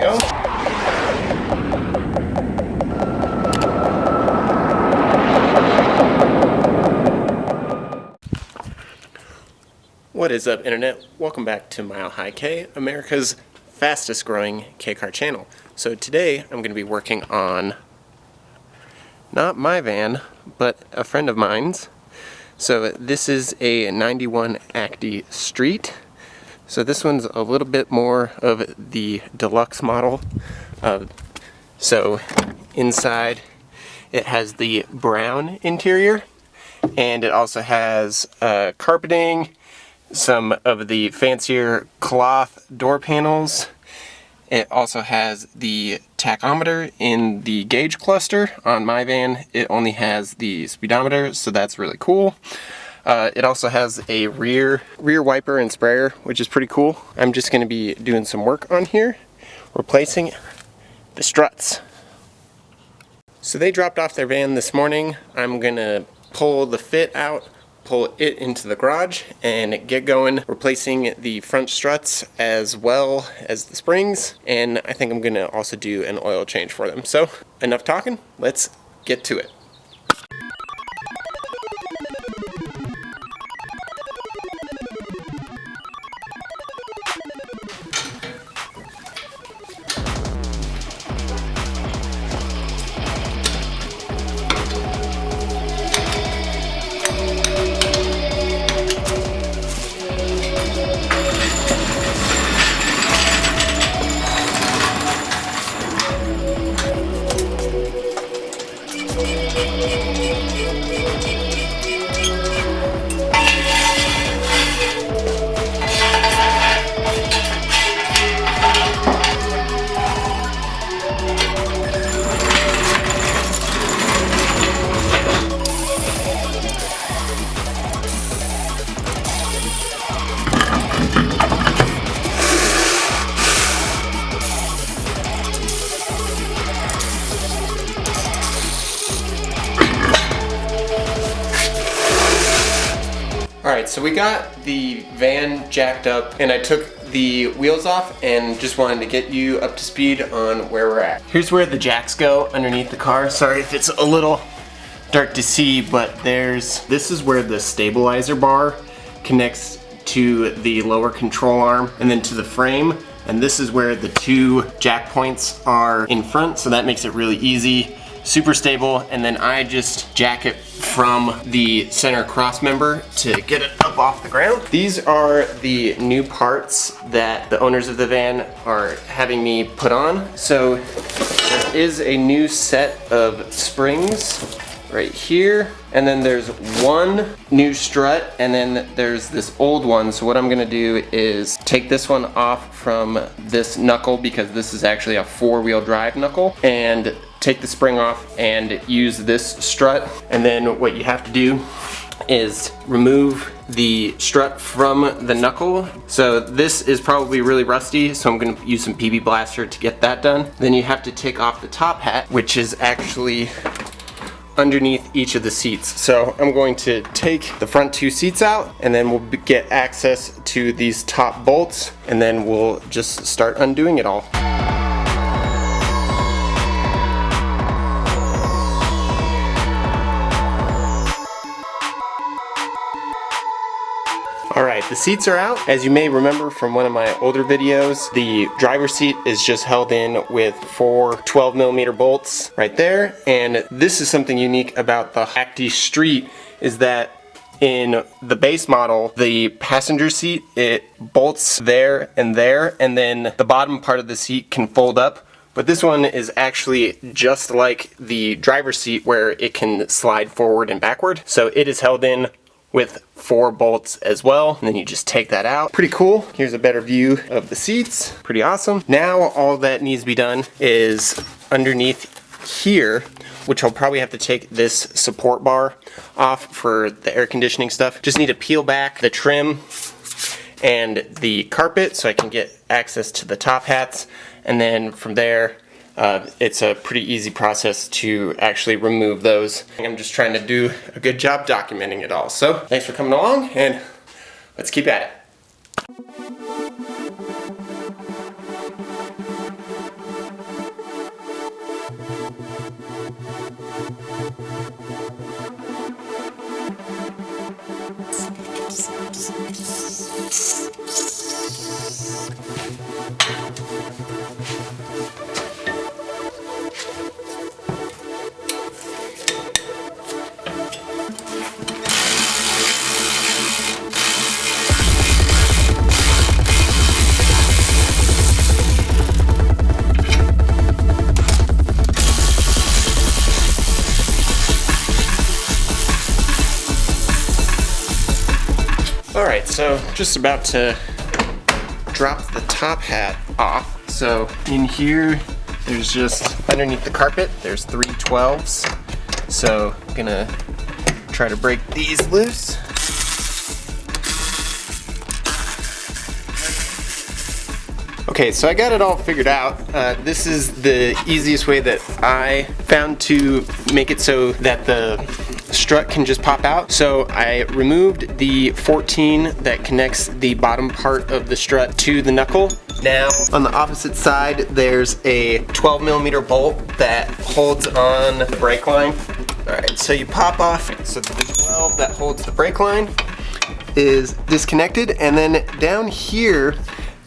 go. What is up, Internet? Welcome back to Milehighkei, America's fastest growing K-car channel. So today I'm going to be working on not my van, but a friend of mine's. So this is a 91 Acty Street. So this one's a little bit more of the deluxe model. So inside it has the brown interior, and it also has carpeting, some of the fancier cloth door panels. It also has the tachometer in the gauge cluster. On my van, it only has the speedometer, so that's really cool. It also has a rear wiper and sprayer, which is pretty cool. I'm just going to be doing some work on here, replacing the struts. So they dropped off their van this morning. I'm going to pull the fit out, pull it into the garage, and get going replacing the front struts as well as the springs, and I think I'm gonna also do an oil change for them. So enough talking, let's get to it. Alright, so we got the van jacked up, and I took the wheels off and just wanted to get you up to speed on where we're at. Here's where the jacks go underneath the car. Sorry if it's a little dark to see, but this is where the stabilizer bar connects to the lower control arm and then to the frame. And this is where the two jack points are in front, so that makes it really easy. Super stable, and then I just jack it from the center cross member to get it up off the ground. These are the new parts that the owners of the van are having me put on. So there is a new set of springs right here, and then there's one new strut, and then there's this old one. So what I'm gonna do is take this one off from this knuckle, because this is actually a four-wheel drive knuckle, and take the spring off and use this strut. And then what you have to do is remove the strut from the knuckle. So this is probably really rusty, so I'm gonna use some PB Blaster to get that done. Then you have to take off the top hat, which is actually underneath each of the seats. So I'm going to take the front two seats out, and then we'll get access to these top bolts, and then we'll just start undoing it all. Alright, the seats are out. As you may remember from one of my older videos, the driver's seat is just held in with four 12mm bolts right there. And this is something unique about the Acty Street, is that in the base model, the passenger seat, it bolts there, and then the bottom part of the seat can fold up. But this one is actually just like the driver's seat, where it can slide forward and backward. So it is held in with four bolts as well, and then you just take that out. Pretty cool. Here's a better view of the seats. Pretty awesome. Now all that needs to be done is underneath here, which I'll probably have to take this support bar off for the air conditioning stuff. Just need to peel back the trim and the carpet so I can get access to the top hats, and then from there it's a pretty easy process to actually remove those. I'm just trying to do a good job documenting it all. So thanks for coming along, and let's keep at it. So just about to drop the top hat off. So in here, there's just underneath the carpet, there's 3 12s. So I'm gonna try to break these loose. Okay, so I got it all figured out. This is the easiest way that I found to make it so that the strut can just pop out. So I removed the 14 that connects the bottom part of the strut to the knuckle. Now on the opposite side, there's a 12mm bolt that holds on the brake line. All right, so you pop off, so the 12 that holds the brake line is disconnected, and then down here,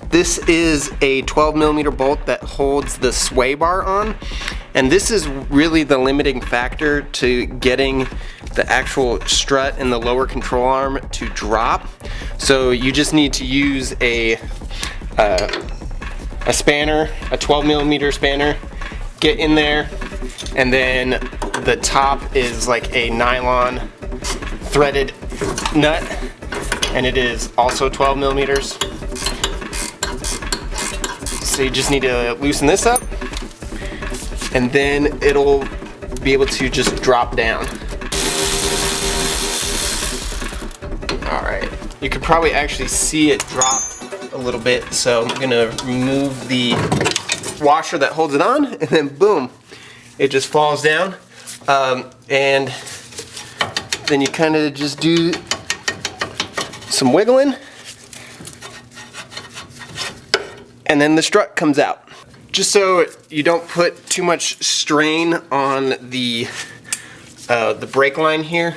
this is a 12mm bolt that holds the sway bar on, and this is really the limiting factor to getting the actual strut and the lower control arm to drop. So you just need to use a spanner, a 12mm spanner, get in there, and then the top is like a nylon threaded nut, and it is also 12mm. So you just need to loosen this up, and then it'll be able to just drop down. All right, you could probably actually see it drop a little bit, so I'm gonna remove the washer that holds it on, and then boom, it just falls down. And then you kind of just do some wiggling, and then the strut comes out. Just so you don't put too much strain on the brake line here,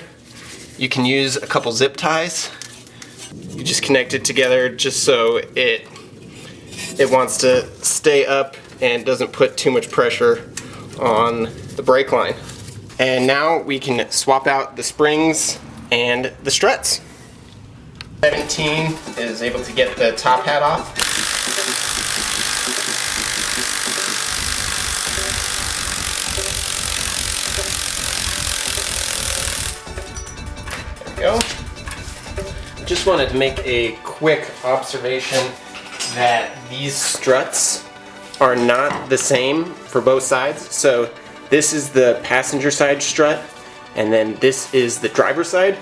you can use a couple zip ties. You just connect it together just so it wants to stay up and doesn't put too much pressure on the brake line. And now we can swap out the springs and the struts. 17 is able to get the top hat off. Go. Just wanted to make a quick observation that these struts are not the same for both sides. So this is the passenger side strut, and then this is the driver's side.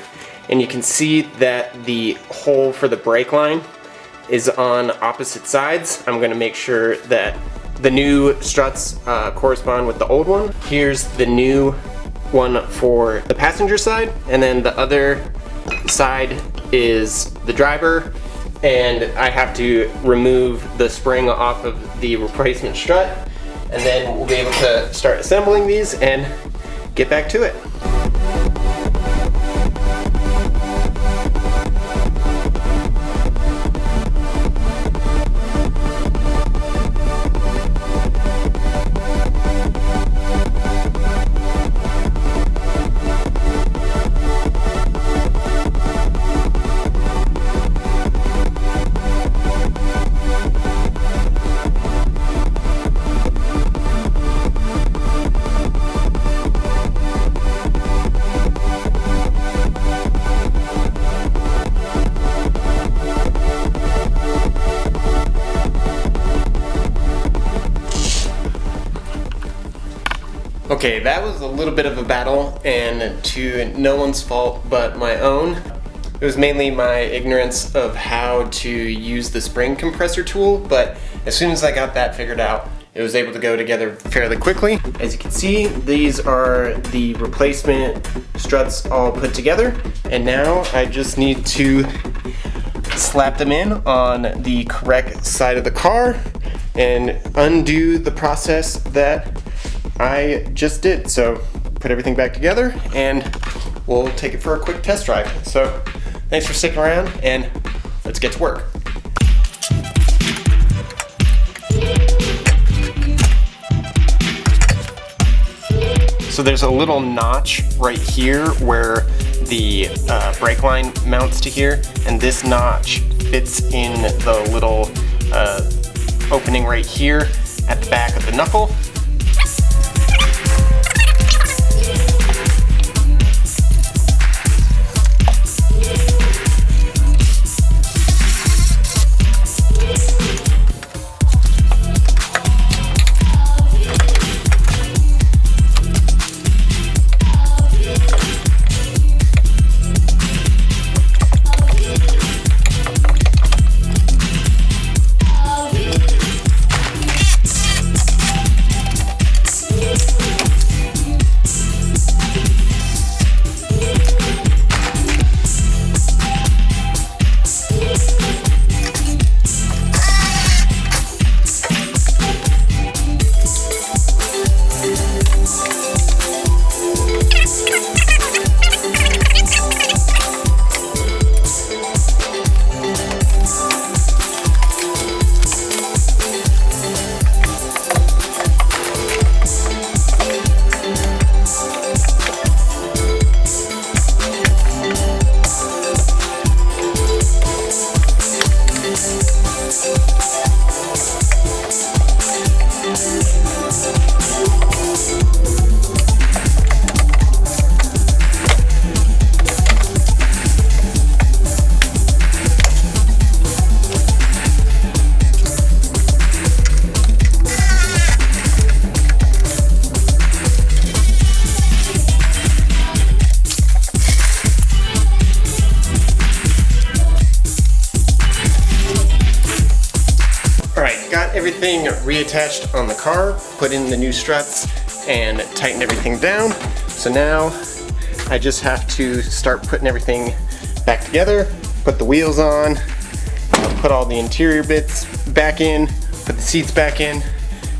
And you can see that the hole for the brake line is on opposite sides. I'm gonna make sure that the new struts correspond with the old one. Here's the new one for the passenger side, and then the other side is the driver, and I have to remove the spring off of the replacement strut, and then we'll be able to start assembling these and get back to it. Okay, that was a little bit of a battle, and to no one's fault but my own. It was mainly my ignorance of how to use the spring compressor tool, but as soon as I got that figured out, it was able to go together fairly quickly. As you can see, these are the replacement struts all put together, and now I just need to slap them in on the correct side of the car and undo the process that I just did. So put everything back together and we'll take it for a quick test drive. So thanks for sticking around, and let's get to work. So there's a little notch right here where the brake line mounts to here, and this notch fits in the little opening right here at the back of the knuckle. got everything reattached on the car, put in the new struts, and tightened everything down. So now I just have to start putting everything back together, put the wheels on, put all the interior bits back in, put the seats back in,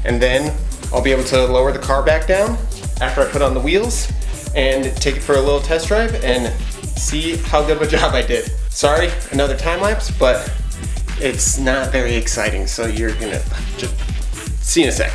and then I'll be able to lower the car back down after I put on the wheels and take it for a little test drive and see how good of a job I did. Sorry, another time lapse, but it's not very exciting, so you're gonna just see in a sec.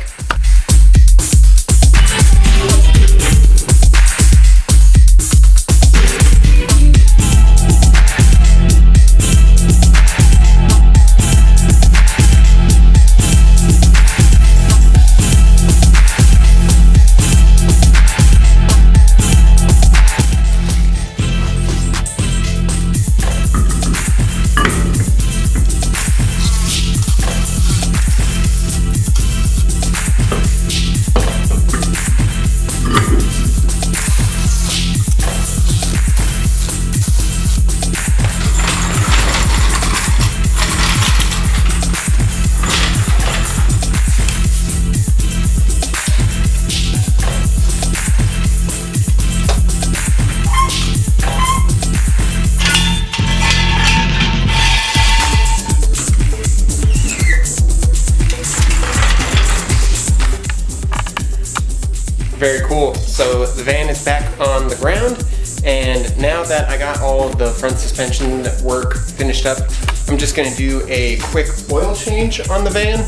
Very cool. So the van is back on the ground, and now that I got all the front suspension work finished up, I'm just gonna do a quick oil change on the van,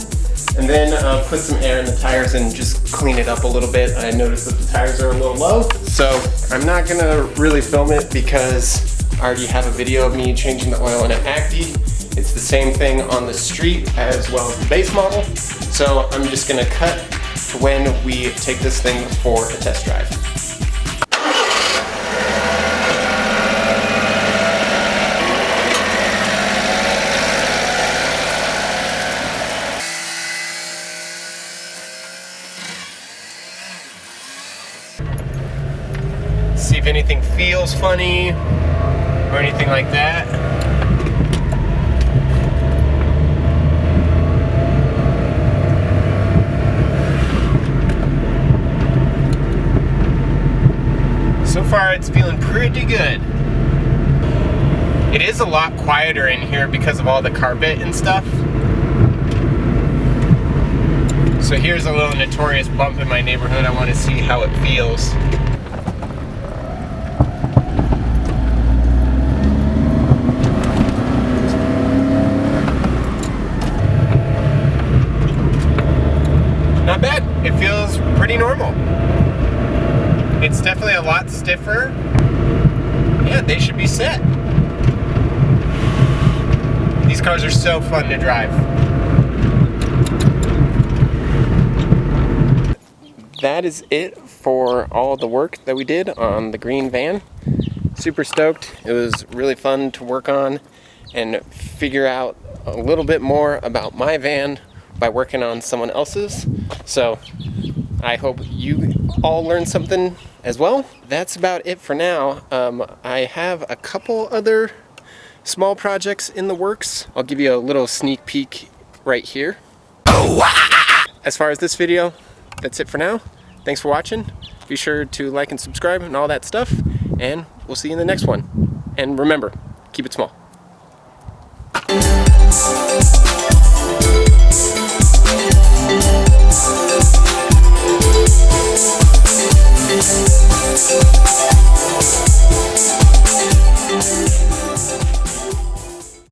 and then put some air in the tires and just clean it up a little bit. I noticed that the tires are a little low, so I'm not gonna really film it because I already have a video of me changing the oil in an Acty. It's the same thing on the Street as well as the base model, so I'm just gonna cut when we take this thing for a test drive. See if anything feels funny or anything like that. So far it's feeling pretty good. It is a lot quieter in here because of all the carpet and stuff. So here's a little notorious bump in my neighborhood. I want to see how it feels. Not bad. It feels pretty normal. It's definitely a lot stiffer. Yeah, they should be set. These cars are so fun to drive. That is it for all the work that we did on the green van. Super stoked. It was really fun to work on and figure out a little bit more about my van by working on someone else's. So I hope you all learned something as well. That's about it for now. I have a couple other small projects in the works. I'll give you a little sneak peek right here. As far as this video, that's it for now. Thanks for watching. Be sure to like and subscribe and all that stuff, and we'll see you in the next one. And remember, keep it small.